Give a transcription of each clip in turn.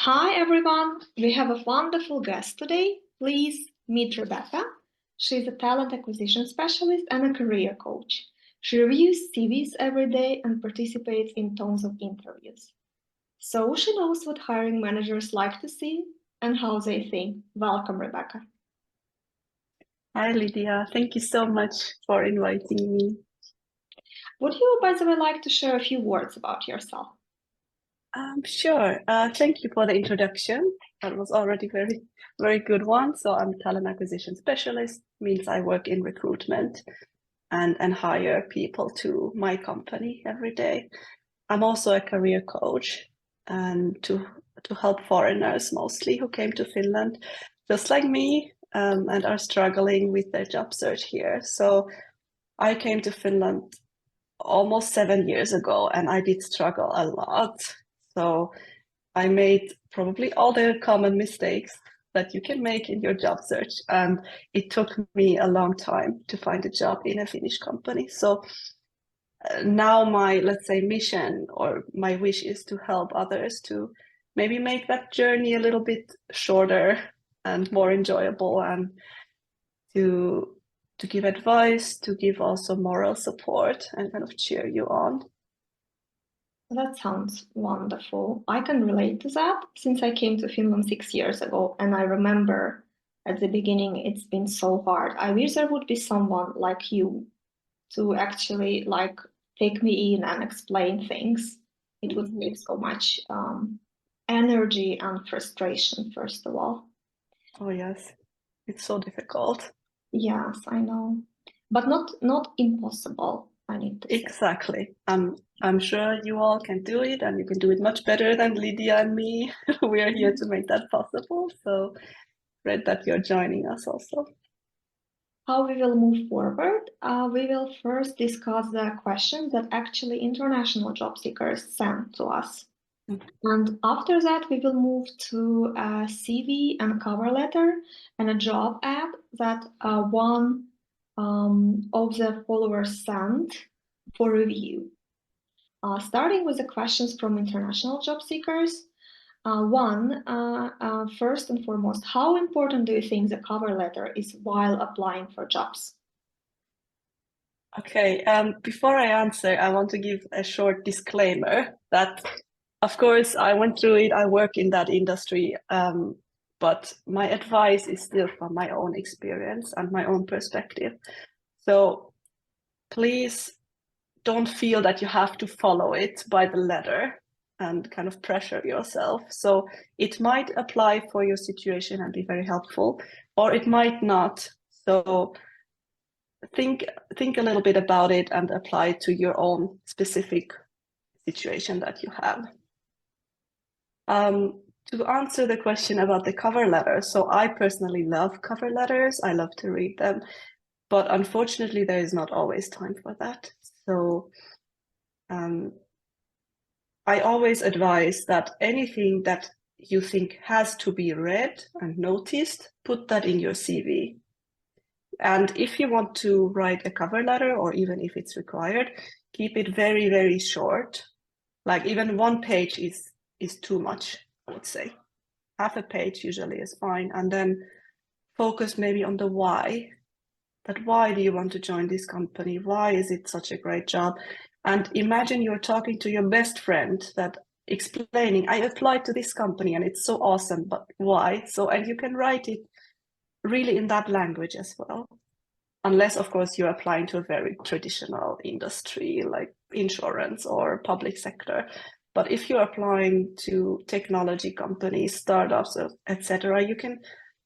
Hi everyone, we have a wonderful guest today. Please meet Rebekka. She's a talent acquisition specialist and a career coach. She reviews CVs every day and participates in tons of interviews. So she knows what hiring managers like to see and how they think. Welcome, Rebekka. Hi, Lidia. Thank you so much for inviting me. Would you, by the way, like to share a few words about yourself? Sure. Thank you for the introduction. That was already very good one. So I'm a talent acquisition specialist, means I work in recruitment and hire people to my company every day. I'm also a career coach and to help foreigners mostly who came to Finland, just like me, and are struggling with their job search here. So I came to Finland almost 7 years ago, and I did struggle a lot. So I made probably all the common mistakes that you can make in your job search. And it took me a long time to find a job in a Finnish company. So now my, let's say, mission or my wish is to help others to maybe make that journey a little bit shorter and more enjoyable, and to give advice, to give also moral support and kind of cheer you on. That sounds wonderful. I can relate to that since I came to Finland 6 years ago, and I remember at the beginning it's been so hard. I wish there would be someone like you to actually like take me in and explain things. It would save so much energy and frustration, first of all. Oh yes, it's so difficult. Yes, I know, but not impossible, I need to say. Exactly. I'm sure you all can do it, and you can do it much better than Lydia and me. We are here to make that possible. So great that you're joining us also. How we will move forward, we will first discuss the questions that actually international job seekers send to us. And after that, we will move to a CV and cover letter and a job ad that one of the followers sent for review. Starting with the questions from international job seekers. First and foremost, how important do you think the cover letter is while applying for jobs? Okay, before I answer, I want to give a short disclaimer that, of course, I went through it, I work in that industry, but my advice is still from my own experience and my own perspective. So please don't feel that you have to follow it by the letter and kind of pressure yourself. So it might apply for your situation and be very helpful, or it might not. So think a little bit about it and apply it to your own specific situation that you have. To answer the question about the cover letter, so I personally love cover letters. I love to read them, but unfortunately, there is not always time for that. So I always advise that anything that you think has to be read and noticed, put that in your CV. And if you want to write a cover letter, or even if it's required, keep it very, very short. Like even 1 page is too much, I would say. Half a page usually is fine. And then focus maybe on the why. That why do you want to join this company? Why is it such a great job? And imagine you're talking to your best friend that explaining, I applied to this company and it's so awesome, but why? So, and you can write it really in that language as well. Unless, of course, you're applying to a very traditional industry like insurance or public sector. But if you're applying to technology companies, startups, etc., you can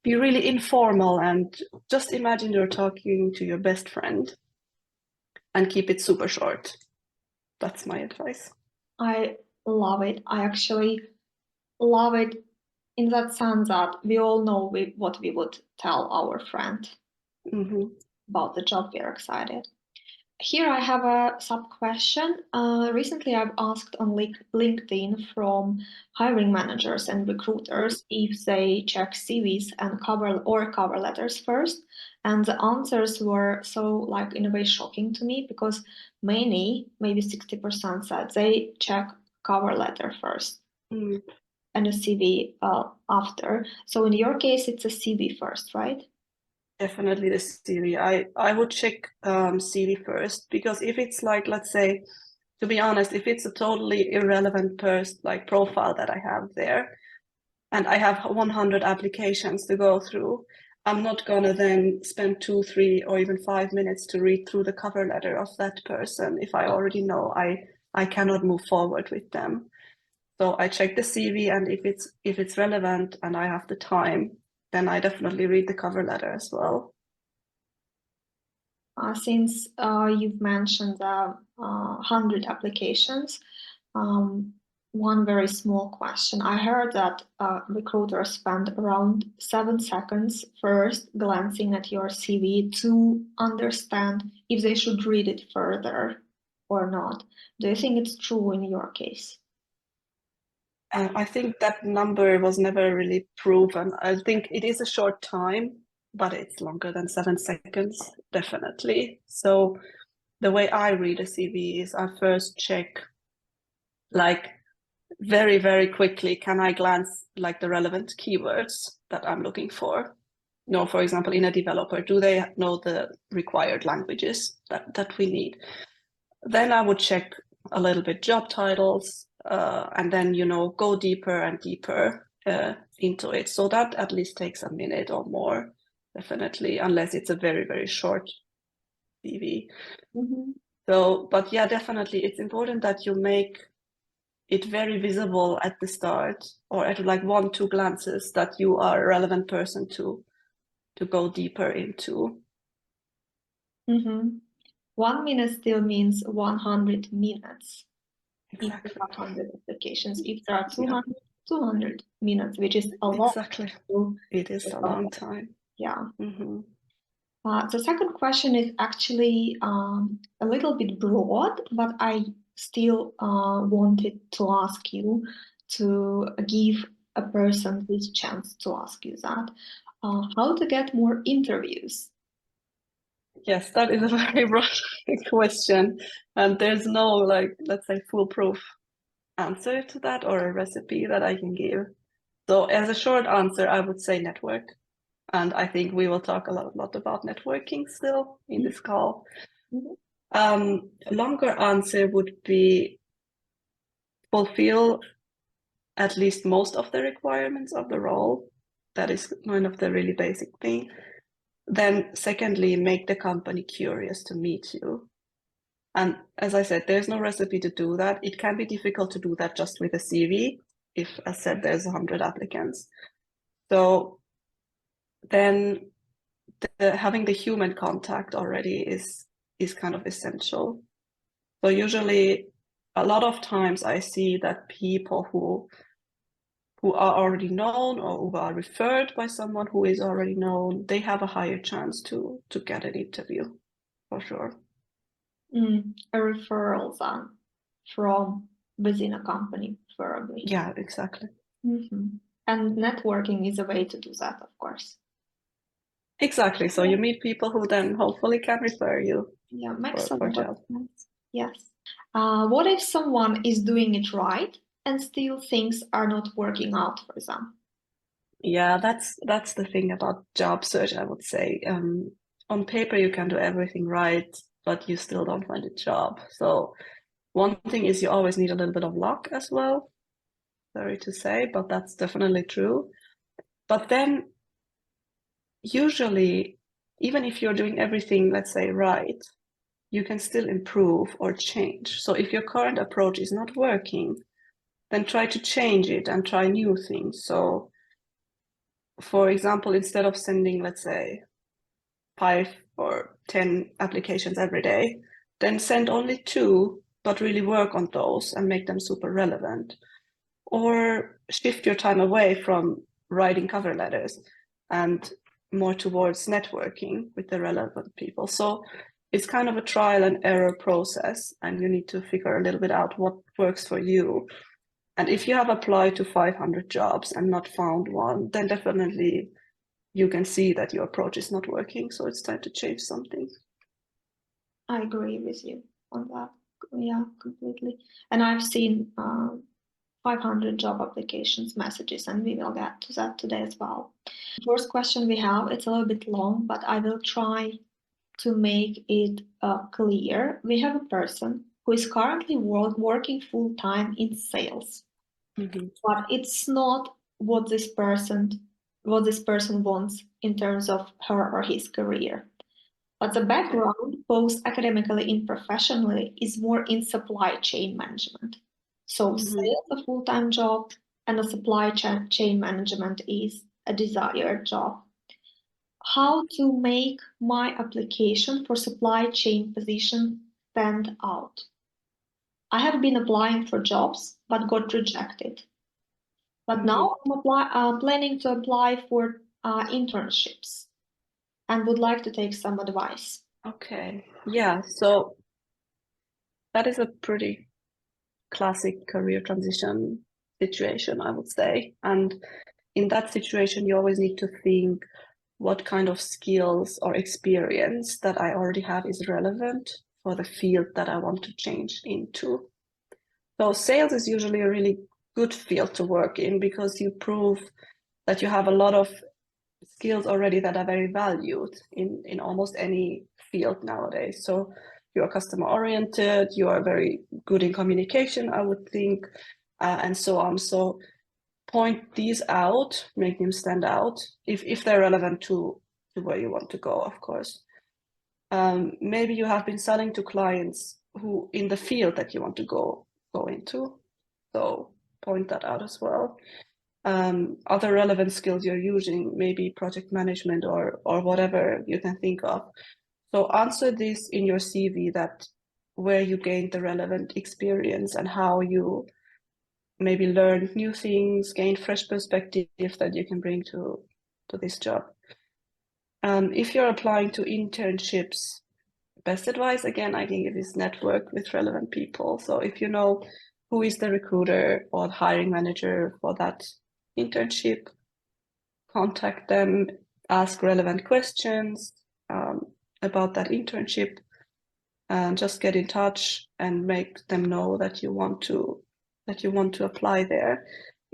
be really informal and just imagine you're talking to your best friend and keep it super short. That's my advice. I love it. I actually love it in that sense that we all know what we would tell our friend about the job we're excited. Here I have a sub question. Recently, I've asked on LinkedIn from hiring managers and recruiters if they check CVs and cover letters first, and the answers were so like in a way shocking to me because many, maybe 60% said they check cover letter first. and a CV after. So in your case, it's a CV first, right? Definitely the CV. I would check CV first, because if it's like, let's say, to be honest, if it's a totally irrelevant profile that I have there, and I have 100 applications to go through, I'm not gonna then spend 2, 3, or even 5 minutes to read through the cover letter of that person if I already know I cannot move forward with them. So I check the CV, and if it's relevant and I have the time, then I definitely read the cover letter as well. Since you've mentioned 100 applications, one very small question. I heard that recruiters spend around 7 seconds first glancing at your CV to understand if they should read it further or not. Do you think it's true in your case? I think that number was never really proven. I think it is a short time, but it's longer than 7 seconds, definitely. So the way I read a CV is I first check, like, very, very quickly, can I glance like the relevant keywords that I'm looking for? For example, in a developer, do they know the required languages that we need? Then I would check a little bit job titles, and then, go deeper and deeper into it. So that at least takes a minute or more, definitely, unless it's a very, very short CV. Mm-hmm. So, but yeah, definitely, it's important that you make it very visible at the start, or at like 1-2 glances, that you are a relevant person to go deeper into. Mm-hmm. 1 minute still means 100 minutes. Exactly. If there are 100 applications. If there are 200, yeah. 200 minutes, which is a lot. Exactly. It is a long time. Yeah. Mm-hmm. The second question is actually a little bit broad, but I still wanted to ask you to give a person this chance to ask you that. How to get more interviews? Yes, that is a very broad question. And there's no, like, let's say, foolproof answer to that, or a recipe that I can give. So as a short answer, I would say network. And I think we will talk a lot about networking still in this call. Mm-hmm. Longer answer would be fulfill at least most of the requirements of the role. That is one of the really basic things. Then secondly, make the company curious to meet you. And as I said, there's no recipe to do that. It can be difficult to do that just with a CV, if, as said, there's 100 applicants. So then having the human contact already is kind of essential. So usually, a lot of times I see that people who are already known, or who are referred by someone who is already known, they have a higher chance to get an interview, for sure. A referral then from within a company, preferably. Yeah, exactly. Mm-hmm. And networking is a way to do that, of course. Exactly. So you meet people who then hopefully can refer you. Yeah, makes a for lot of job. sense. Yes. What if someone is doing it right and still things are not working out for them? Yeah, that's the thing about job search, I would say. On paper, you can do everything right, but you still don't find a job. So one thing is you always need a little bit of luck as well. Sorry to say, but that's definitely true. But then usually, even if you're doing everything, let's say, right, you can still improve or change. So if your current approach is not working, then try to change it and try new things. So for example, instead of sending, let's say, 5 or 10 applications every day, then send only 2, but really work on those and make them super relevant. Or shift your time away from writing cover letters and more towards networking with the relevant people. So it's kind of a trial and error process, and you need to figure a little bit out what works for you. And if you have applied to 500 jobs and not found one, then definitely you can see that your approach is not working. So it's time to change something. I agree with you on that. Yeah, completely. And I've seen 500 job applications messages, and we will get to that today as well. The first question we have, it's a little bit long, but I will try to make it clear. We have a person who is currently working full-time in sales, but it's not what this person wants in terms of her or his career. But the background, both academically and professionally, is more in supply chain management. So sales, a full-time job, and a supply chain management is a desired job. How to make my application for supply chain position stand out? I have been applying for jobs, but got rejected. But now I'm planning to apply for internships and would like to take some advice. Okay, yeah, so that is a pretty classic career transition situation, I would say. And in that situation, you always need to think what kind of skills or experience that I already have is relevant for the field that I want to change into. So sales is usually a really good field to work in because you prove that you have a lot of skills already that are very valued in almost any field nowadays. So you are customer oriented, you are very good in communication, I would think, and so on. So point these out, make them stand out if they're relevant to where you want to go, of course. Maybe you have been selling to clients who in the field that you want to go into. So point that out as well. Other relevant skills you're using, maybe project management or whatever you can think of. So answer this in your CV, that where you gained the relevant experience and how you maybe learn new things, gain fresh perspective that you can bring to this job. If you're applying to internships, best advice, again, I can give is network with relevant people. So if you know who is the recruiter or hiring manager for that internship, contact them, ask relevant questions about that internship, and just get in touch and make them know that you want to apply there.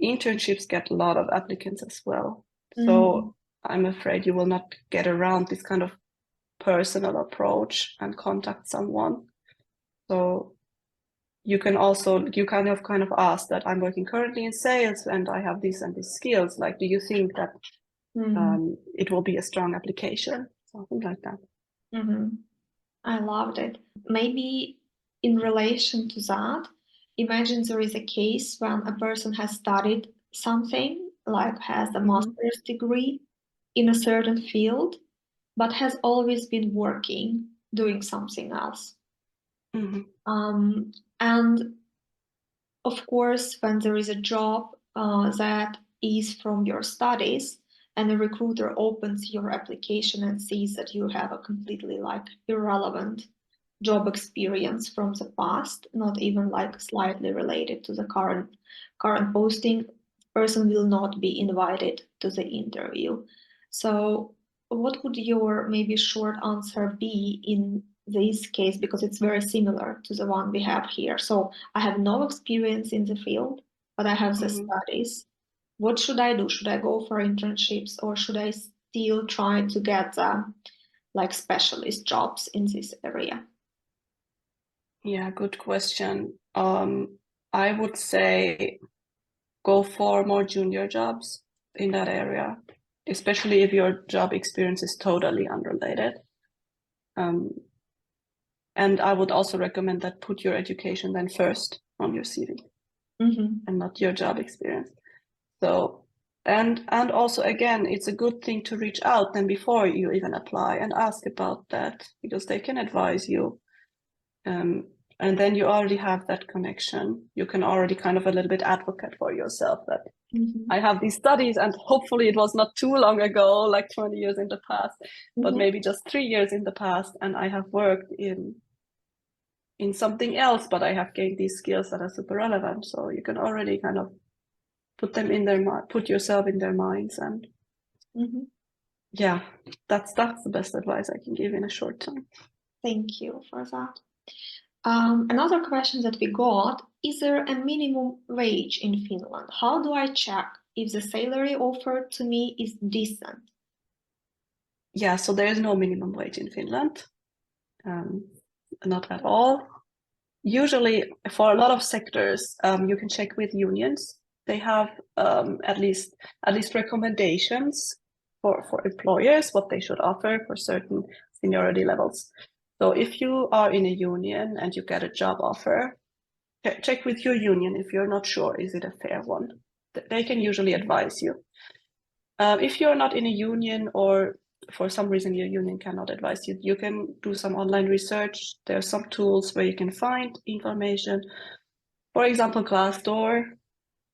Internships get a lot of applicants as well. So I'm afraid you will not get around this kind of personal approach and contact someone. So you kind of ask that I'm working currently in sales and I have this and these skills. Like, do you think that it will be a strong application? Something like that. I loved it. Maybe in relation to that, imagine there is a case when a person has studied something, like has a master's degree in a certain field, but has always been working, doing something else. And of course, when there is a job that is from your studies, and the recruiter opens your application and sees that you have a completely like irrelevant job experience from the past, not even like slightly related to the current posting, person will not be invited to the interview. So what would your maybe short answer be in this case, because it's very similar to the one we have here? So I have no experience in the field, but I have the studies. What should I do? Should I go for internships, or should I still try to get like specialist jobs in this area? Yeah, good question. I would say go for more junior jobs in that area, especially if your job experience is totally unrelated. And I would also recommend that put your education then first on your CV and not your job experience. So, and also again, it's a good thing to reach out then before you even apply and ask about that, because they can advise you. And then you already have that connection. You can already kind of a little bit advocate for yourself that I have these studies, and hopefully it was not too long ago, like 20 years in the past, but maybe just 3 years in the past, and I have worked in something else, but I have gained these skills that are super relevant. So you can already kind of put yourself in their minds, and yeah, that's the best advice I can give in a short time. Thank you for that. Another question that we got, is there a minimum wage in Finland? How do I check if the salary offered to me is decent? Yeah, so there is no minimum wage in Finland, not at all. Usually, for a lot of sectors, you can check with unions. They have at least recommendations for employers what they should offer for certain seniority levels. So if you are in a union and you get a job offer, check with your union if you're not sure is it a fair one. They can usually advise you. If you're not in a union or for some reason your union cannot advise you, you can do some online research. There are some tools where you can find information. For example, Glassdoor.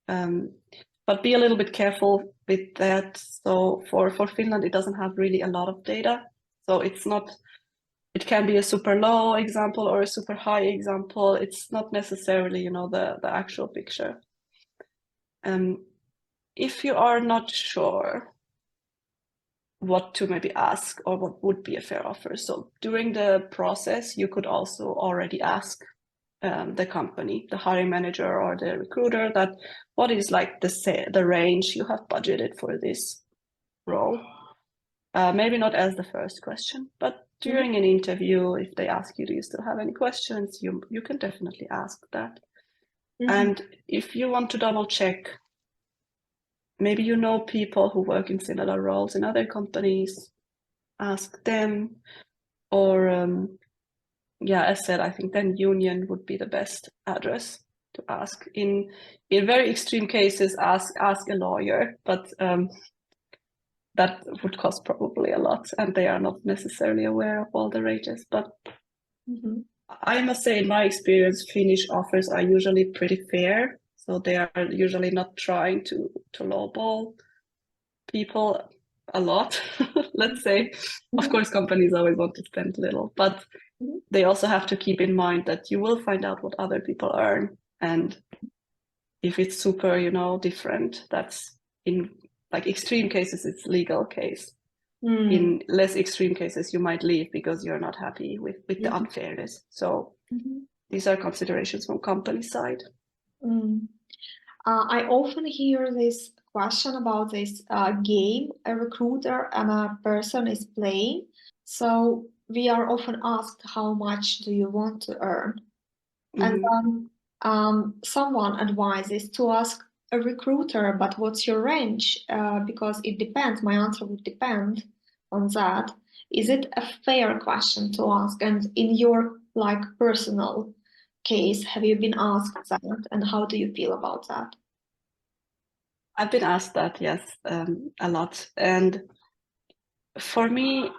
But be a little bit careful with that. So for Finland, it doesn't have really a lot of data. So it can be a super low example or a super high example. It's not necessarily, the actual picture. If you are not sure what to maybe ask or what would be a fair offer. So during the process, you could also already ask the company, the hiring manager or the recruiter, that what is like the range you have budgeted for this role. Maybe not as the first question, but during an interview, if they ask you, do you still have any questions, you can definitely ask that. And if you want to double check, maybe you know people who work in similar roles in other companies, ask them. Or as said, I think then union would be the best address to ask. In very extreme cases, ask a lawyer, but that would cost probably a lot, and they are not necessarily aware of all the ranges. But I must say, in my experience, Finnish offers are usually pretty fair. So they are usually not trying to lowball people a lot, let's say. Of course, companies always want to spend little, but they also have to keep in mind that you will find out what other people earn. And if it's super, different, that's in like extreme cases, it's legal case. In less extreme cases, you might leave because you're not happy with the unfairness. So these are considerations from company side. I often hear this question about this game a recruiter and a person is playing. So we are often asked, how much do you want to earn? And then someone advises to ask a recruiter, but what's your range? Because it depends. My answer would depend on that. Is it a fair question to ask? And in your personal case, have you been asked that, and how do you feel about that? I've been asked that, yes, a lot. And for me,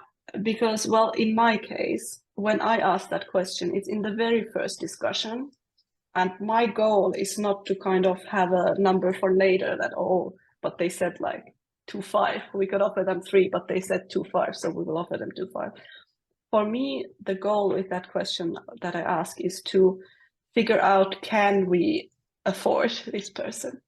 because, well, in my case, when I ask that question, it's in the very first discussion. And my goal is not to kind of have a number for later that, but they said like 2.5. We could offer them 3, but they said 2.5, so we will offer them 2.5. For me, the goal with that question that I ask is to figure out, can we afford this person?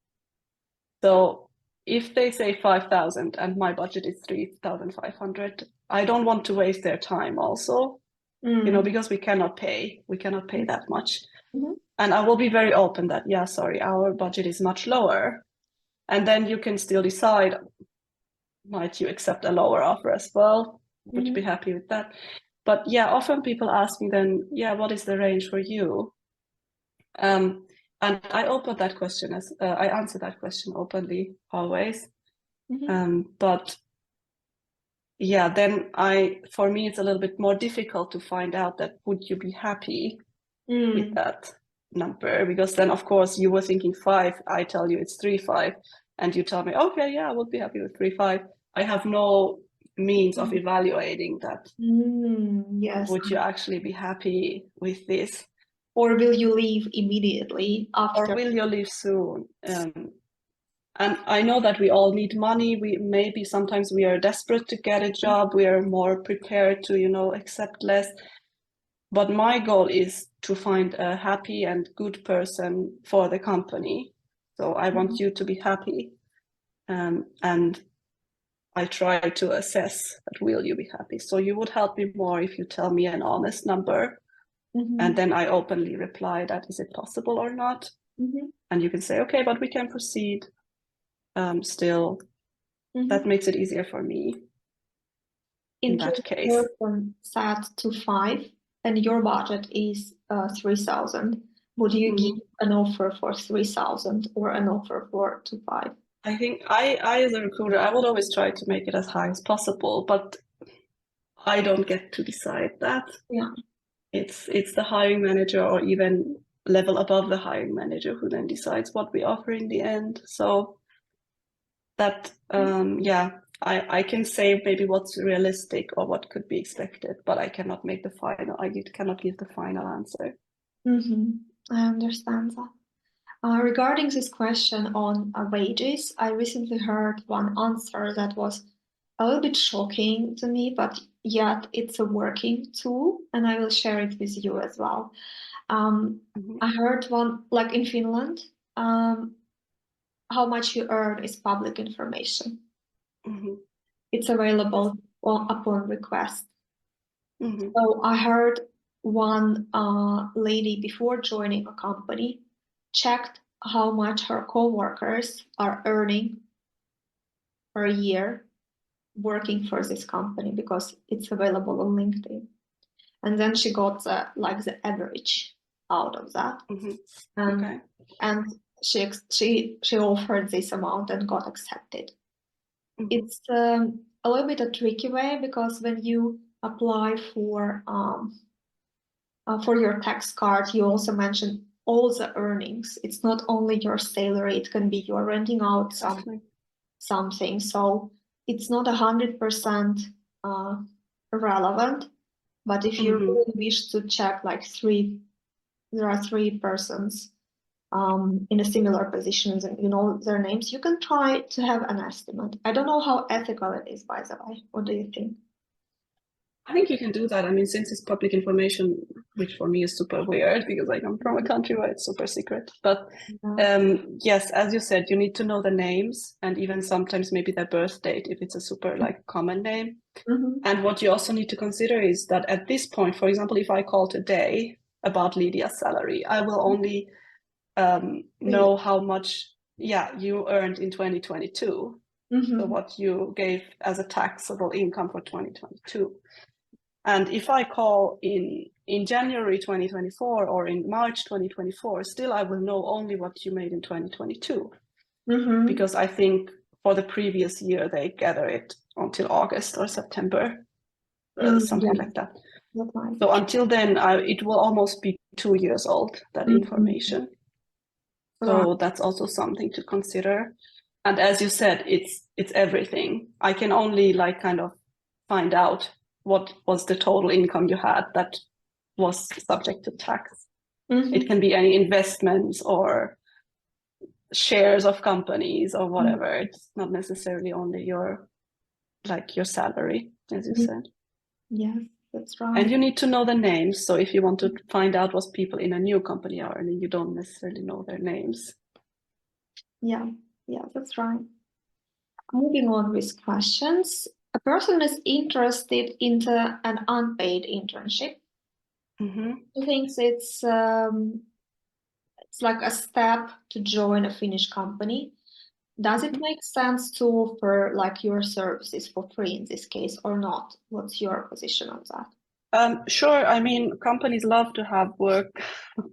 So if they say 5,000 and my budget is 3,500, I don't want to waste their time also, because we cannot pay that much. And I will be very open that, our budget is much lower. And then you can still decide, might you accept a lower offer as well? Would you be happy with that? But often people ask me then, what is the range for you? And I open that question I answer that question openly always. But then for me, it's a little bit more difficult to find out that would you be happy with that number? Because then, of course, you were thinking 5, I tell you it's 3.5, and you tell me, okay, I would be happy with 3.5. I have no means of evaluating that. Yes. Would you actually be happy with this? Or will you leave immediately after? Or will you leave soon? And I know that we all need money. Sometimes we are desperate to get a job. We are more prepared to, accept less. But my goal is to find a happy and good person for the company. So I want you to be happy. And I try to assess that, will you be happy? So you would help me more if you tell me an honest number And then I openly reply that, is it possible or not? And you can say, okay, but we can proceed still. That makes it easier for me in that case. If person set to 5 and your budget is 3,000, would you give an offer for 3,000 or an offer for 5? I think I as a recruiter, I would always try to make it as high as possible, but I don't get to decide that. Yeah. It's the hiring manager or even level above the hiring manager who then decides what we offer in the end. So that, I can say maybe what's realistic or what could be expected, but I cannot make the final, I cannot give the final answer. I understand that. Regarding this question on wages, I recently heard one answer that was a little bit shocking to me, but yet it's a working tool, and I will share it with you as well. I heard one, like in Finland, how much you earn is public information. It's available upon request. So I heard one lady before joining a company checked how much her co-workers are earning per year working for this company because it's available on LinkedIn. And then she got the average out of that. And she offered this amount and got accepted. It's a little bit a tricky way because when you apply for your tax card, you also mention all the earnings. It's not only your salary, it can be you're renting out something. So it's not 100% relevant. But if you really wish to check there are 3 persons in a similar positions and you know their names, you can try to have an estimate. I don't know how ethical it is, by the way. What do you think? I think you can do that. I mean, since it's public information, which for me is super weird because I come from a country where it's super secret. But yes, as you said, you need to know the names and even sometimes maybe their birth date if it's a super common name. And what you also need to consider is that at this point, for example, if I call today about Lidia's salary, I will only know how much you earned in 2022. So what you gave as a taxable income for 2022. And if I call in January 2024 or in March 2024, still I will know only what you made in 2022. Because I think for the previous year, they gather it until August or September, something like that. So until then, it will almost be 2 years old, that information. So that's also something to consider. And as you said, it's everything. I can only kind of find out what was the total income you had that was subject to tax. It can be any investments or shares of companies or whatever. It's not necessarily only your salary, as you said. Yeah, that's right. And you need to know the names. So if you want to find out what people in a new company are earning, you don't necessarily know their names. Yeah, that's right. Moving on with questions. A person is interested into an unpaid internship. He thinks it's like a step to join a Finnish company. Does it make sense to offer your services for free in this case or not? What's your position on that? Sure. I mean, companies love to have work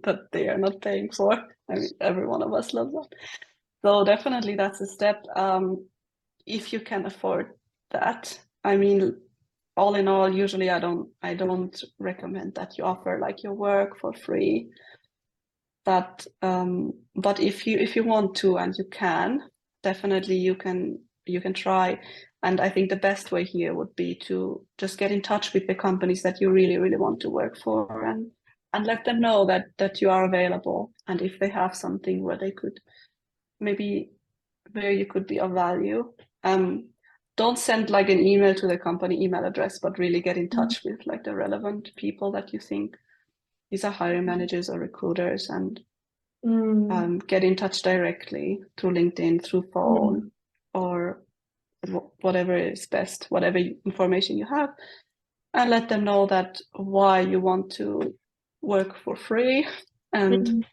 that they are not paying for. I mean, every one of us loves that. So definitely that's a step. If you can afford that. I mean, all in all, usually I don't recommend that you offer your work for free. But if you want to and you can, definitely you can try. And I think the best way here would be to just get in touch with the companies that you really, really want to work for and let them know that you are available. And if they have something where they could where you could be of value, don't send an email to the company email address, but really get in touch with the relevant people that you think these are hiring managers or recruiters and get in touch directly through LinkedIn, through phone, or whatever is best, whatever information you have, and let them know that why you want to work for free and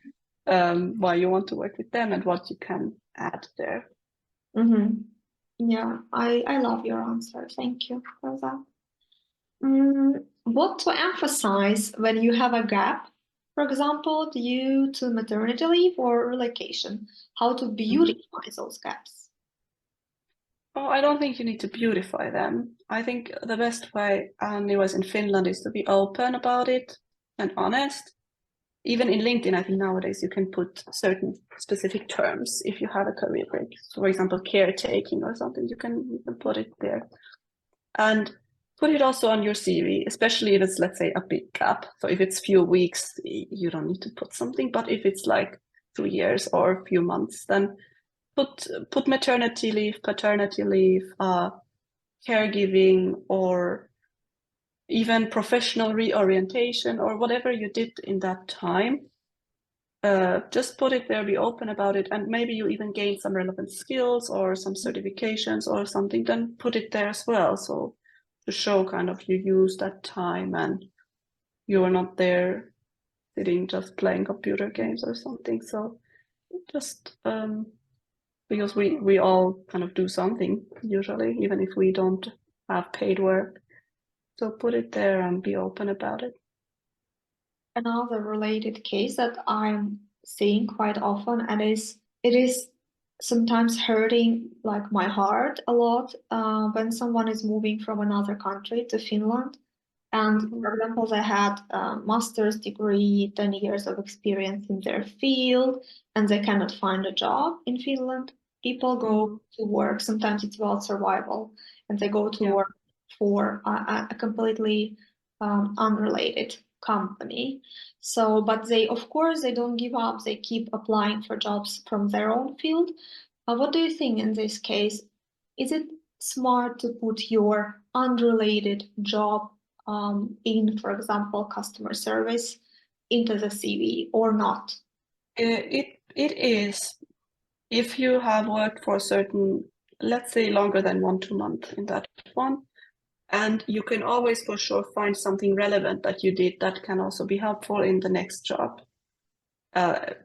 why you want to work with them and what you can add there. Yeah, I love your answer. Thank you for that. What to emphasize when you have a gap, for example, due to maternity leave or relocation? How to beautify those gaps? Oh, I don't think you need to beautify them. I think the best way, and it was in Finland, is to be open about it and honest. Even in LinkedIn, I think nowadays you can put certain specific terms if you have a career break. So for example, caretaking or something, you can put it there. And put it also on your CV, especially if it's, let's say, a big gap. So if it's few weeks, you don't need to put something. But if it's like 2 years or a few months, then put maternity leave, paternity leave, caregiving, or even professional reorientation, or whatever you did in that time. Just put it there, be open about it, and maybe you even gain some relevant skills or some certifications or something, then put it there as well. So to show kind of you use that time and you are not there sitting just playing computer games or something. So just because we all kind of do something usually, even if we don't have paid work. So put it there and be open about it. Another related case that I'm seeing quite often, and it is sometimes hurting like my heart a lot when someone is moving from another country to Finland. And for example, they had a master's degree, 10 years of experience in their field, and they cannot find a job in Finland. People go to work, sometimes it's about survival, and they go to work for a completely unrelated company. So, but they, of course, they don't give up. They keep applying for jobs from their own field. What do you think in this case? Is it smart to put your unrelated job in, for example, customer service into the CV or not? It is. If you have worked for a certain, let's say longer than 1-2 months in that one, and you can always for sure find something relevant that you did that can also be helpful in the next job.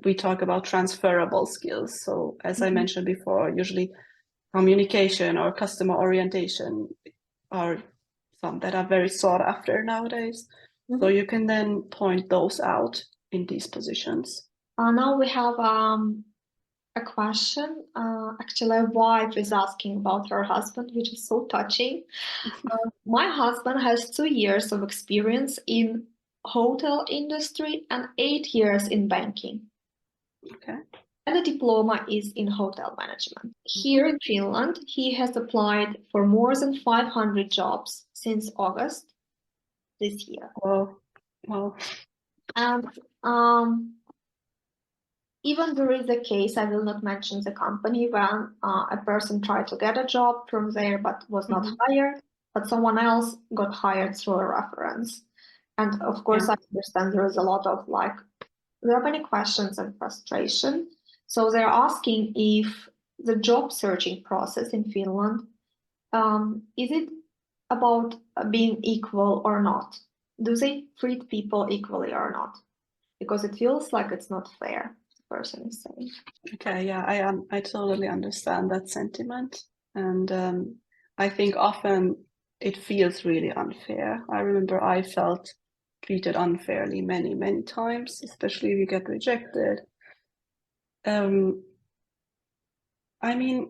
We talk about transferable skills. So as I mentioned before, usually communication or customer orientation are some that are very sought after nowadays. So you can then point those out in these positions. Now we have a question. Actually, a wife is asking about her husband, which is so touching. My husband has 2 years of experience in hotel industry and 8 years in banking. Okay. And the diploma is in hotel management. Here in Finland, he has applied for more than 500 jobs since August this year. Wow. And even there is a case, I will not mention the company, when a person tried to get a job from there but was not hired, but someone else got hired through a reference. And of course, I understand there is a lot of there are many questions and frustration. So they're asking if the job searching process in Finland, is it about being equal or not? Do they treat people equally or not? Because it feels like it's not fair, the person is saying. Okay, yeah, I totally understand that sentiment. And I think often it feels really unfair. I remember I felt treated unfairly many, many times, especially if you get rejected. I mean,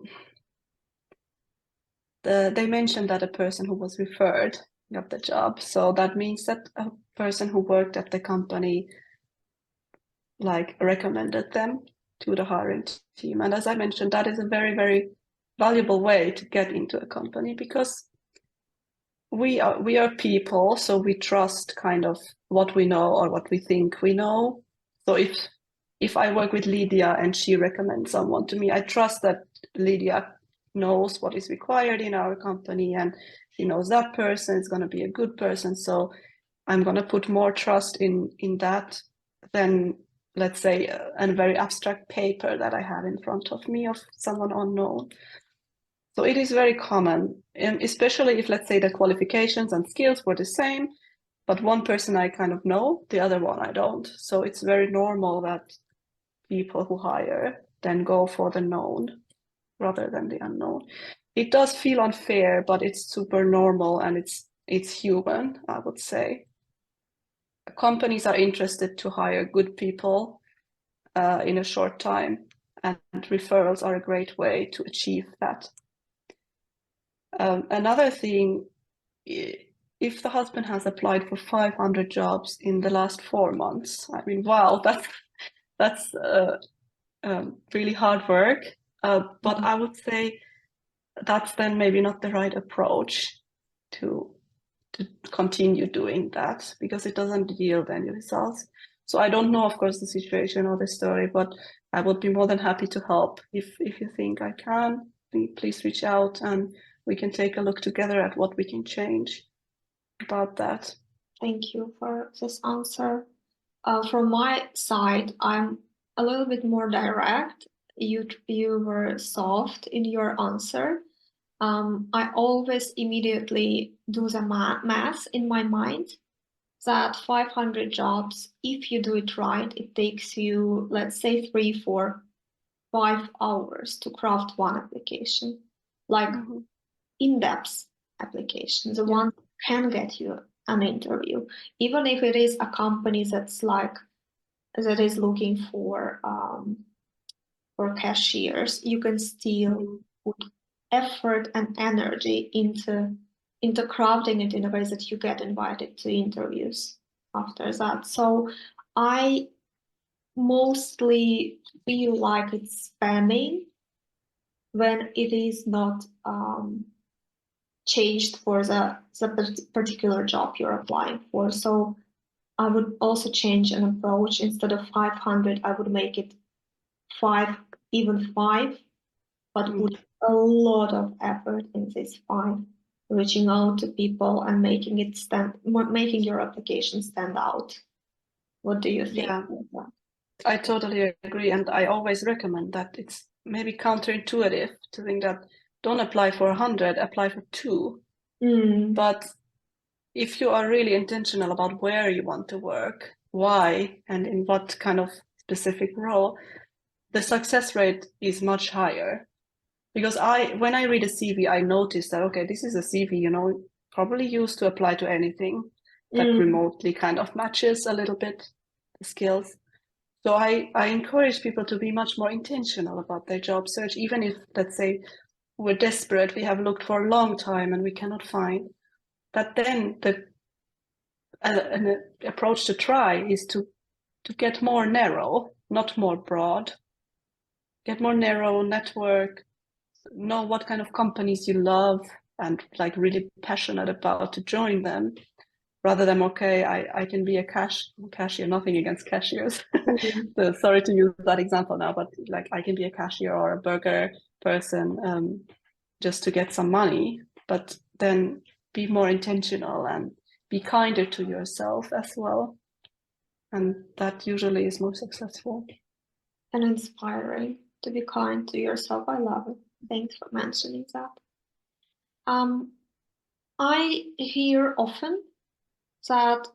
they mentioned that a person who was referred got the job. So that means that a person who worked at the company recommended them to the hiring team. And as I mentioned, that is a very, very valuable way to get into a company because we are people, so we trust kind of what we know or what we think we know. So if I work with Lidiia and she recommends someone to me, I trust that Lidiia knows what is required in our company and she knows that person is going to be a good person. So I'm going to put more trust in that than, let's say, a very abstract paper that I have in front of me of someone unknown. So it is very common, especially if, let's say, the qualifications and skills were the same, But one person I kind of know, the other one I don't. So it's very normal that people who hire then go for the known rather than the unknown. It does feel unfair, but it's super normal and it's human, I would say. Companies are interested to hire good people in a short time, and referrals are a great way to achieve that. Another thing, if the husband has applied for 500 jobs in the last 4 months, I mean, wow, that's really hard work. But I would say that's then maybe not the right approach to continue doing that, because it doesn't yield any results. So I don't know, of course, the situation or the story, but I would be more than happy to help. If you think I can, please reach out and we can take a look together at what we can change about that. Thank you for this answer. From my side, I'm a little bit more direct. You were soft in your answer. I always immediately do the math in my mind that 500 jobs, if you do it right, it takes you, let's say, 3, 4, 5 hours to craft one application, like in-depth application, the one that can get you an interview, even if it is a company that is looking for cashiers. You can still put effort and energy into crafting it in a way that you get invited to interviews after that. So I mostly feel like it's spamming when it is not changed for the particular job you're applying for. So I would also change an approach. Instead of 500, I would make it 5, even 5, but put a lot of effort in this 5, reaching out to people and making your application stand out. What do you think? Yeah, I totally agree. And I always recommend that. It's maybe counterintuitive to think that don't apply for 100, apply for 2. But if you are really intentional about where you want to work, why, and in what kind of specific role, the success rate is much higher. Because when I read a CV, I notice that, okay, this is a CV, probably used to apply to anything that remotely kind of matches a little bit the skills. So I encourage people to be much more intentional about their job search, even if, let's say, we're desperate, we have looked for a long time and we cannot find. But then an approach to try is to get more narrow, not more broad. Get more narrow, network, know what kind of companies you love and like really passionate about to join them, rather than, okay, I can be a cashier, nothing against cashiers. So sorry to use that example now, but like I can be a cashier or a burger person just to get some money, but then be more intentional and be kinder to yourself as well. And that usually is more successful. And inspiring to be kind to yourself. I love it. Thanks for mentioning that. I hear often that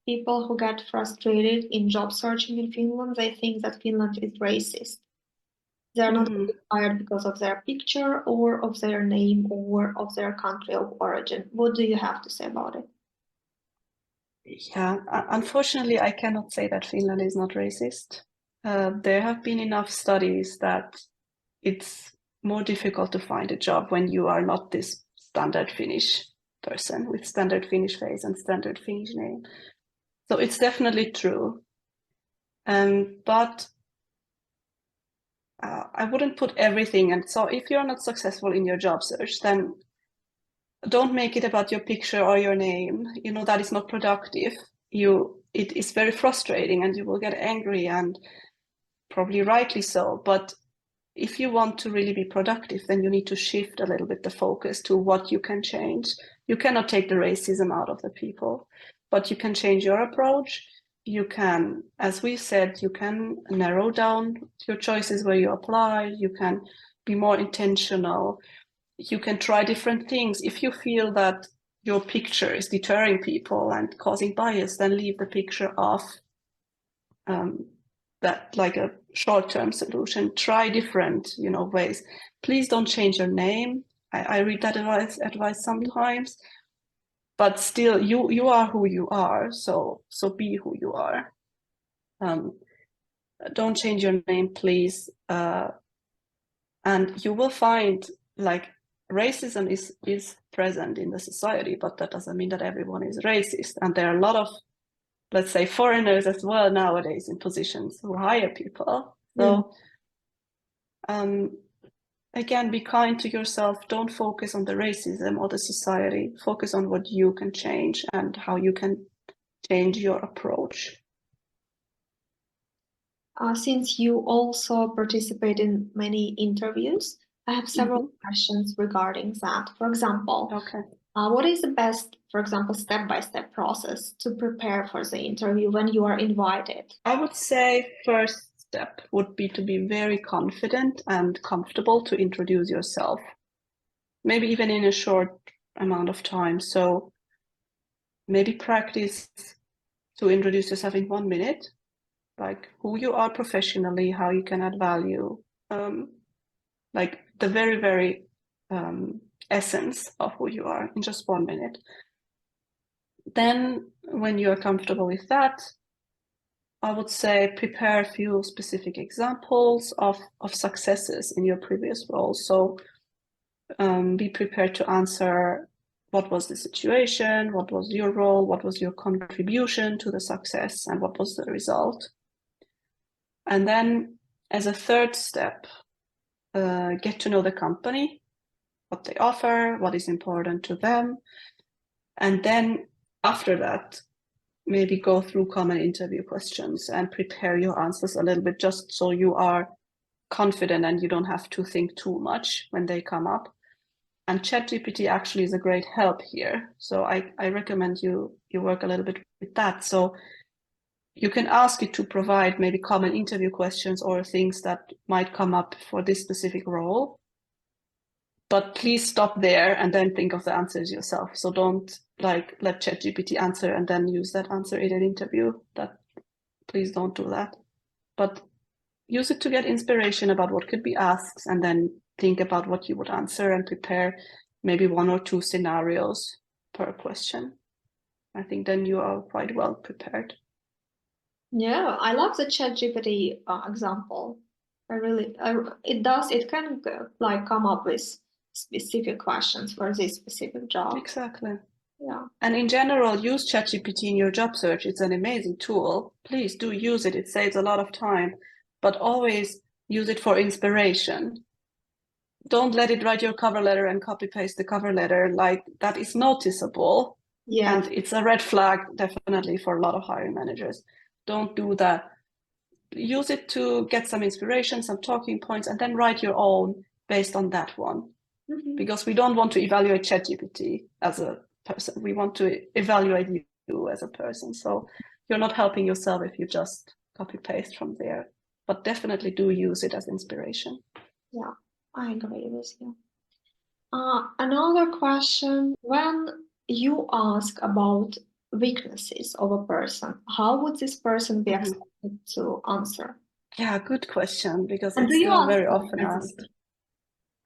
people who get frustrated in job searching in Finland, they think that Finland is racist. They're not hired because of their picture or of their name or of their country of origin. What do you have to say about it? Yeah, unfortunately, I cannot say that Finland is not racist. There have been enough studies that it's more difficult to find a job when you are not this standard Finnish person with standard Finnish face and standard Finnish name. So it's definitely true. But I wouldn't put everything. And so if you're not successful in your job search, then don't make it about your picture or your name. That is not productive. It is very frustrating and you will get angry, and probably rightly so. But if you want to really be productive, then you need to shift a little bit the focus to what you can change. You cannot take the racism out of the people, but you can change your approach. You can, as we said, you can narrow down your choices where you apply. You can be more intentional. You can try different things. If you feel that your picture is deterring people and causing bias, then leave the picture off. That like a short-term solution. Try different, ways. Please don't change your name. I read that advice sometimes, but still, you are who you are. So be who you are. Don't change your name, please. And you will find like racism is present in the society, but that doesn't mean that everyone is racist. And there are a lot of, let's say, foreigners as well nowadays in positions who hire people. So again, be kind to yourself. Don't focus on the racism or the society. Focus on what you can change and how you can change your approach. Since you also participate in many interviews, I have several questions regarding that. For example, what is the best, for example, step-by-step process to prepare for the interview when you are invited? I would say first step would be to be very confident and comfortable to introduce yourself, maybe even in a short amount of time. So maybe practice to introduce yourself in 1 minute, like who you are professionally, how you can add value, like the very, very essence of who you are in just 1 minute. Then when you're comfortable with that, I would say prepare a few specific examples of successes in your previous roles. So be prepared to answer what was the situation, what was your role, what was your contribution to the success, and what was the result. And then as a third step, get to know the company, what they offer, what is important to them. And then after that, maybe go through common interview questions and prepare your answers a little bit, just so you are confident and you don't have to think too much when they come up. And ChatGPT actually is a great help here. So I recommend you work a little bit with that. So you can ask it to provide maybe common interview questions or things that might come up for this specific role. But please stop there and then think of the answers yourself. So don't let ChatGPT answer and then use that answer in an interview. Please don't do that. But use it to get inspiration about what could be asked, and then think about what you would answer and prepare maybe 1 or 2 scenarios per question. I think then you are quite well prepared. Yeah, I love the ChatGPT example. It can come up with specific questions for this specific job. Exactly. Yeah. And in general, use ChatGPT in your job search. It's an amazing tool. Please do use it. It saves a lot of time, but always use it for inspiration. Don't let it write your cover letter and copy paste the cover letter. Like, that is noticeable. Yeah. And it's a red flag, definitely, for a lot of hiring managers. Don't do that. Use it to get some inspiration, some talking points, and then write your own based on that one. Because we don't want to evaluate ChatGPT as a person. We want to evaluate you as a person. So you're not helping yourself if you just copy paste from there. But definitely do use it as inspiration. Yeah, I agree with you. Another question: when you ask about weaknesses of a person, how would this person be expected to answer? Yeah, good question, because it's not very often asked.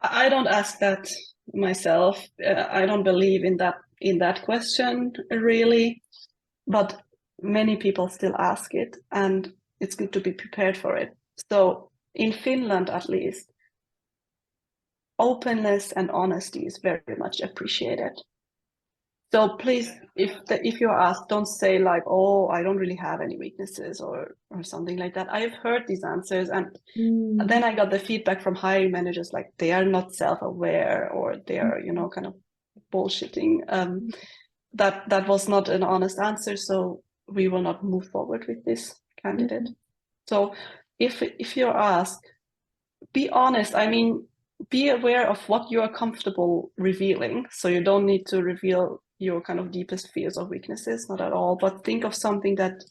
I don't ask that myself. I don't believe in that question really, but many people still ask it, and it's good to be prepared for it. So in Finland, at least, openness and honesty is very much appreciated. So please, if you're asked, don't say like, "Oh, I don't really have any weaknesses," or something like that. I've heard these answers, and then I got the feedback from hiring managers like they are not self-aware, or they are, kind of bullshitting. That was not an honest answer, so we will not move forward with this candidate. So if you're asked, be honest. I mean, be aware of what you are comfortable revealing. So you don't need to reveal your kind of deepest fears or weaknesses, not at all, but think of something that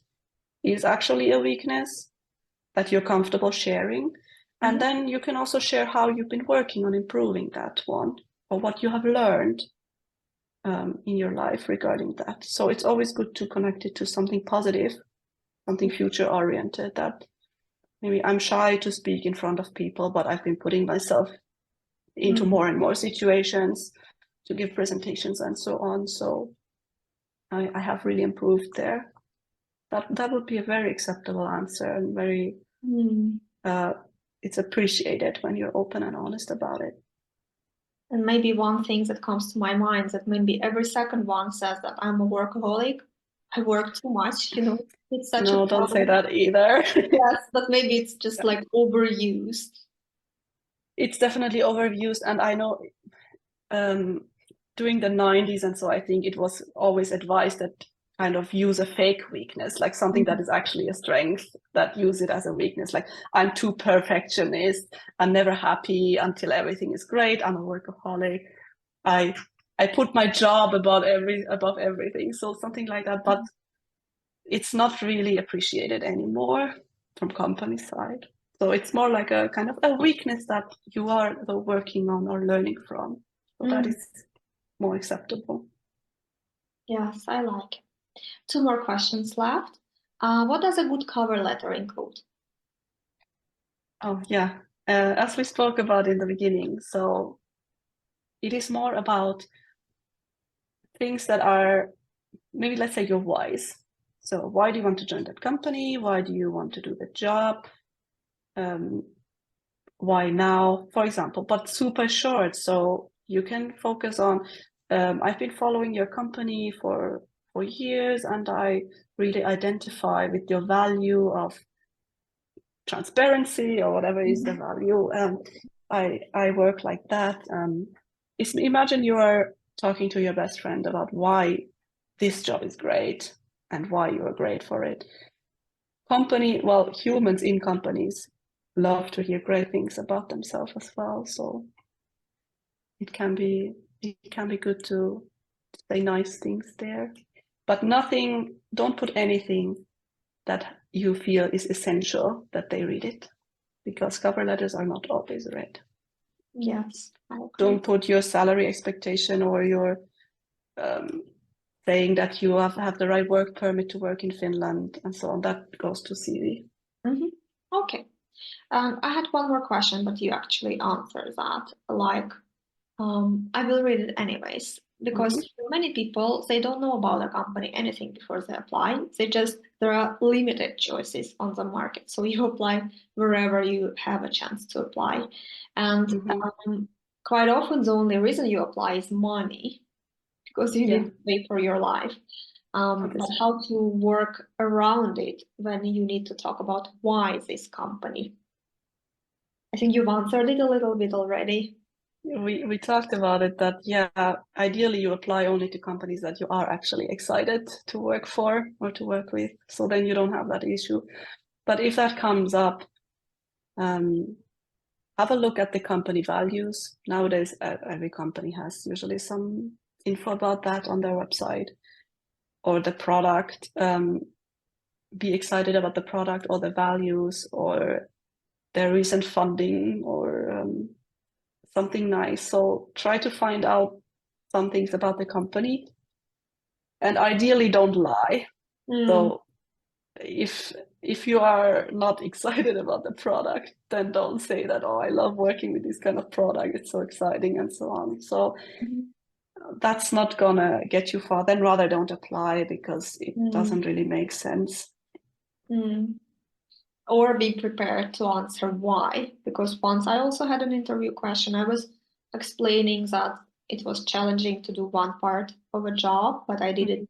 is actually a weakness that you're comfortable sharing. And then you can also share how you've been working on improving that one, or what you have learned. in your life regarding that. So it's always good to connect it to something positive, something future oriented, that maybe I'm shy to speak in front of people, but I've been putting myself into more and more situations to give presentations and so on. So I have really improved there. That would be a very acceptable answer, and very it's appreciated when you're open and honest about it. And maybe one thing that comes to my mind, that maybe every second one says that I'm a workaholic. I work too much, you know. It's such No, don't say that either. Yes, but maybe it's just like overused. It's definitely overused, and I know during the 90s and so, I think it was always advised that kind of use a fake weakness, like something that is actually a strength, that use it as a weakness. Like, I'm too perfectionist, I'm never happy until everything is great, I'm a workaholic, I put my job above everything, so something like that. But it's not really appreciated anymore from company side. So it's more like a kind of a weakness that you are working on or learning from. So that is more acceptable. Yes, I like it. 2 more questions left. What does a good cover letter include? Oh, yeah. As we spoke about in the beginning, so it is more about things that are, maybe let's say, your whys. So why do you want to join that company? Why do you want to do the job? Why now, for example, but super short. So you can focus on, I've been following your company for years, and I really identify with your value of transparency, or whatever is the value. I work like that. Imagine you are talking to your best friend about why this job is great and why you are great for it. Humans in companies love to hear great things about themselves as well. So it can be good to say nice things there, but don't put anything that you feel is essential that they read it, because cover letters are not always read. Yes. Don't put your salary expectation or your saying that you have the right work permit to work in Finland and so on. That goes to CV. Okay. I had one more question, but you actually answered that. Like, I will read it anyways, because for many people, they don't know about a company, anything before they apply. There are limited choices on the market. So you apply wherever you have a chance to apply. And quite often the only reason you apply is money, because you need to pay for your life. But how to work around it when you need to talk about why this company? I think you've answered it a little bit already. We talked about it, that ideally you apply only to companies that you are actually excited to work for or to work with, so then you don't have that issue. But if that comes up, have a look at the company values. Nowadays every company has usually some info about that on their website, or the product. Be excited about the product or the values or their recent funding, or something nice. So try to find out some things about the company, and ideally don't lie. So if you are not excited about the product, then don't say that, oh, I love working with this kind of product, it's so exciting and so on. So that's not gonna get you far. Then rather don't apply, because it doesn't really make sense. Or be prepared to answer why, because once I also had an interview question. I was explaining that it was challenging to do one part of a job, but I did it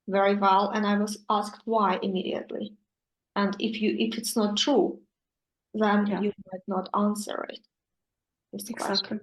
very well, and I was asked why immediately. And if it's not true, then you might not answer it. Exactly.